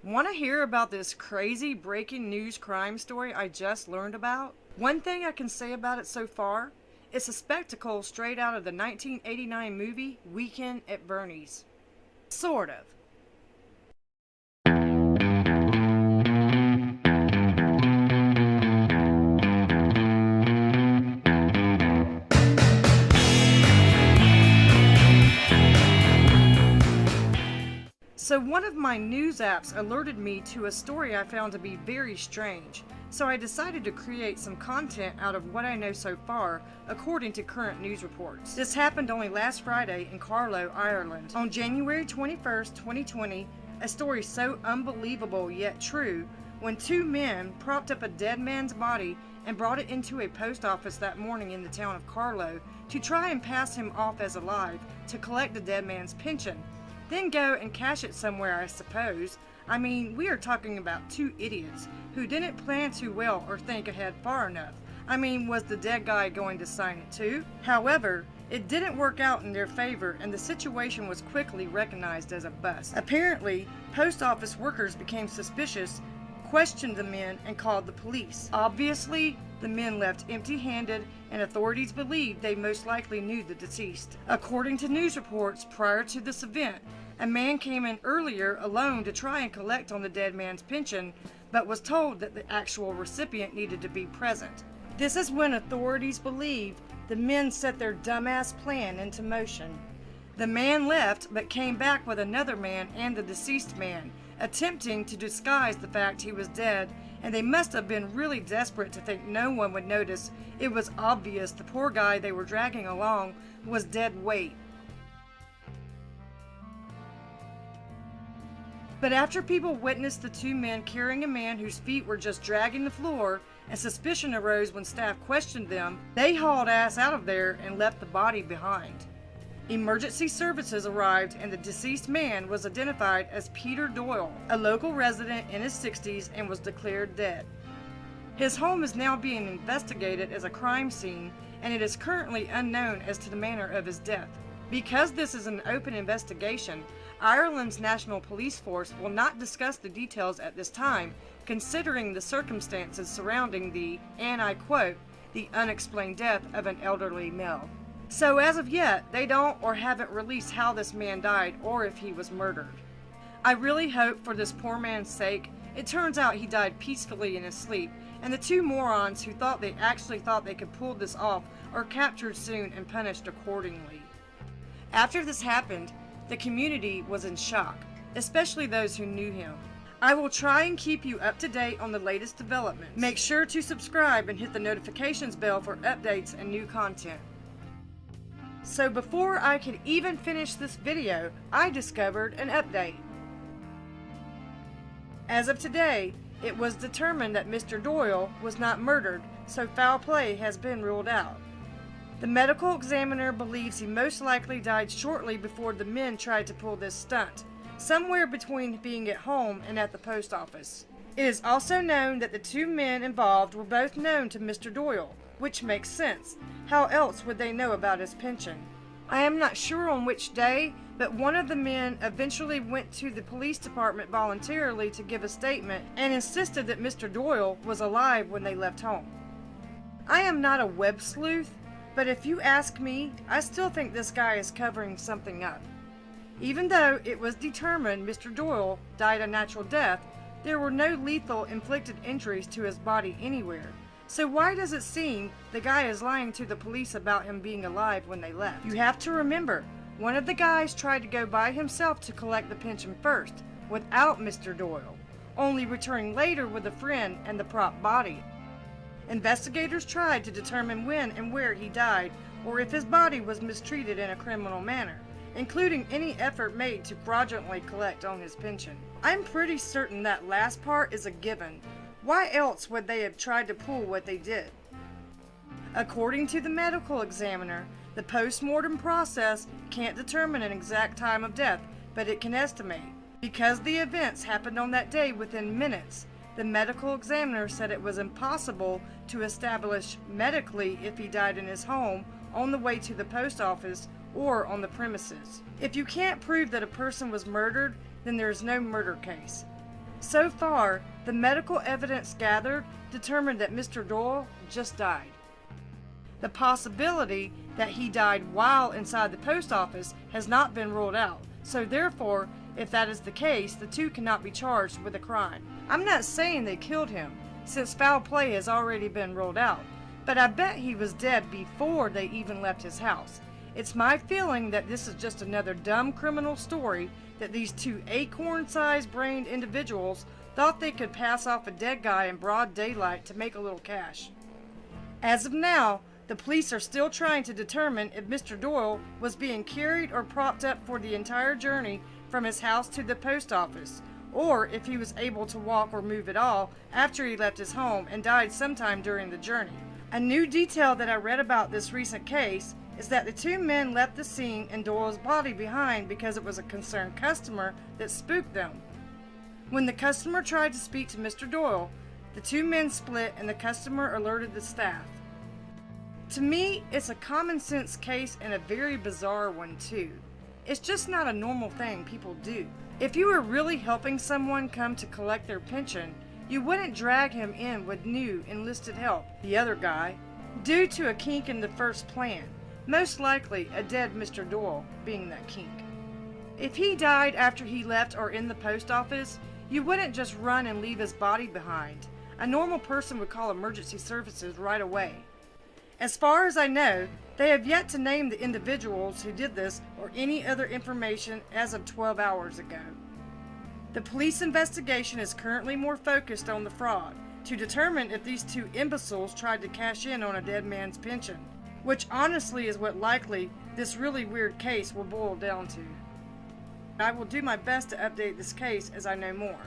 Want to hear about this crazy breaking news crime story I just learned about? One thing I can say about it so far, it's a spectacle straight out of the 1989 movie Weekend at Bernie's. Sort of. So one of my news apps alerted me to a story I found to be very strange, so I decided to create some content out of what I know so far, according to current news reports. This happened only last Friday in Carlow, Ireland. On January 21st, 2020, a story so unbelievable yet true, when two men propped up a dead man's body and brought it into a post office that morning in the town of Carlow to try and pass him off as alive to collect the dead man's pension. Then go and cash it somewhere, I suppose. I mean, we are talking about two idiots who didn't plan too well or think ahead far enough. I mean, was the dead guy going to sign it too? However, it didn't work out in their favor and the situation was quickly recognized as a bust. Apparently, post office workers became suspicious, questioned the men, and called the police. Obviously, the men left empty-handed, and authorities believed they most likely knew the deceased. According to news reports, prior to this event, a man came in earlier alone to try and collect on the dead man's pension, but was told that the actual recipient needed to be present. This is when authorities believe the men set their dumbass plan into motion. The man left, but came back with another man and the deceased man, attempting to disguise the fact he was dead, and they must have been really desperate to think no one would notice. It was obvious the poor guy they were dragging along was dead weight. But after people witnessed the two men carrying a man whose feet were just dragging the floor, and suspicion arose when staff questioned them, they hauled ass out of there and left the body behind. Emergency services arrived and the deceased man was identified as Peter Doyle, a local resident in his 60s, and was declared dead. His home is now being investigated as a crime scene, and it is currently unknown as to the manner of his death. Because this is an open investigation, Ireland's National Police Force will not discuss the details at this time, considering the circumstances surrounding the, and I quote, the unexplained death of an elderly male. So as of yet, they don't or haven't released how this man died or if he was murdered. I really hope for this poor man's sake, it turns out he died peacefully in his sleep, and the two morons who thought they could pull this off are captured soon and punished accordingly. After this happened, the community was in shock, especially those who knew him. I will try and keep you up to date on the latest developments. Make sure to subscribe and hit the notifications bell for updates and new content. So before I could even finish this video, I discovered an update. As of today, it was determined that Mr. Doyle was not murdered, so foul play has been ruled out. The medical examiner believes he most likely died shortly before the men tried to pull this stunt, somewhere between being at home and at the post office. It is also known that the two men involved were both known to Mr. Doyle, which makes sense. How else would they know about his pension? I am not sure on which day, but one of the men eventually went to the police department voluntarily to give a statement and insisted that Mr. Doyle was alive when they left home. I am not a web sleuth, but if you ask me, I still think this guy is covering something up. Even though it was determined Mr. Doyle died a natural death, there were no lethal inflicted injuries to his body anywhere. So why does it seem the guy is lying to the police about him being alive when they left? You have to remember, one of the guys tried to go by himself to collect the pension first, without Mr. Doyle, only returning later with a friend and the prop body. Investigators tried to determine when and where he died, or if his body was mistreated in a criminal manner, including any effort made to fraudulently collect on his pension. I'm pretty certain that last part is a given. Why else would they have tried to pull what they did? According to the medical examiner, the post-mortem process can't determine an exact time of death, but it can estimate. Because the events happened on that day within minutes, the medical examiner said it was impossible to establish medically if he died in his home, on the way to the post office, or on the premises. If you can't prove that a person was murdered, then there is no murder case. So far, the medical evidence gathered determined that Mr. Doyle just died. The possibility that he died while inside the post office has not been ruled out, so therefore, if that is the case, the two cannot be charged with a crime. I'm not saying they killed him, since foul play has already been ruled out, but I bet he was dead before they even left his house. It's my feeling that this is just another dumb criminal story that these two acorn-sized brained individuals thought they could pass off a dead guy in broad daylight to make a little cash. As of now, the police are still trying to determine if Mr. Doyle was being carried or propped up for the entire journey from his house to the post office, or if he was able to walk or move at all after he left his home and died sometime during the journey. A new detail that I read about this recent case is that the two men left the scene and Doyle's body behind because it was a concerned customer that spooked them. When the customer tried to speak to Mr. Doyle, the two men split and the customer alerted the staff. To me, it's a common sense case and a very bizarre one too. It's just not a normal thing people do. If you were really helping someone come to collect their pension, you wouldn't drag him in with new enlisted help, the other guy, due to a kink in the first plan. Most likely a dead Mr. Doyle being that kink. If he died after he left or in the post office, you wouldn't just run and leave his body behind. A normal person would call emergency services right away. As far as I know, they have yet to name the individuals who did this or any other information as of 12 hours ago. The police investigation is currently more focused on the fraud, to determine if these two imbeciles tried to cash in on a dead man's pension, which honestly is what likely this really weird case will boil down to. I will do my best to update this case as I know more.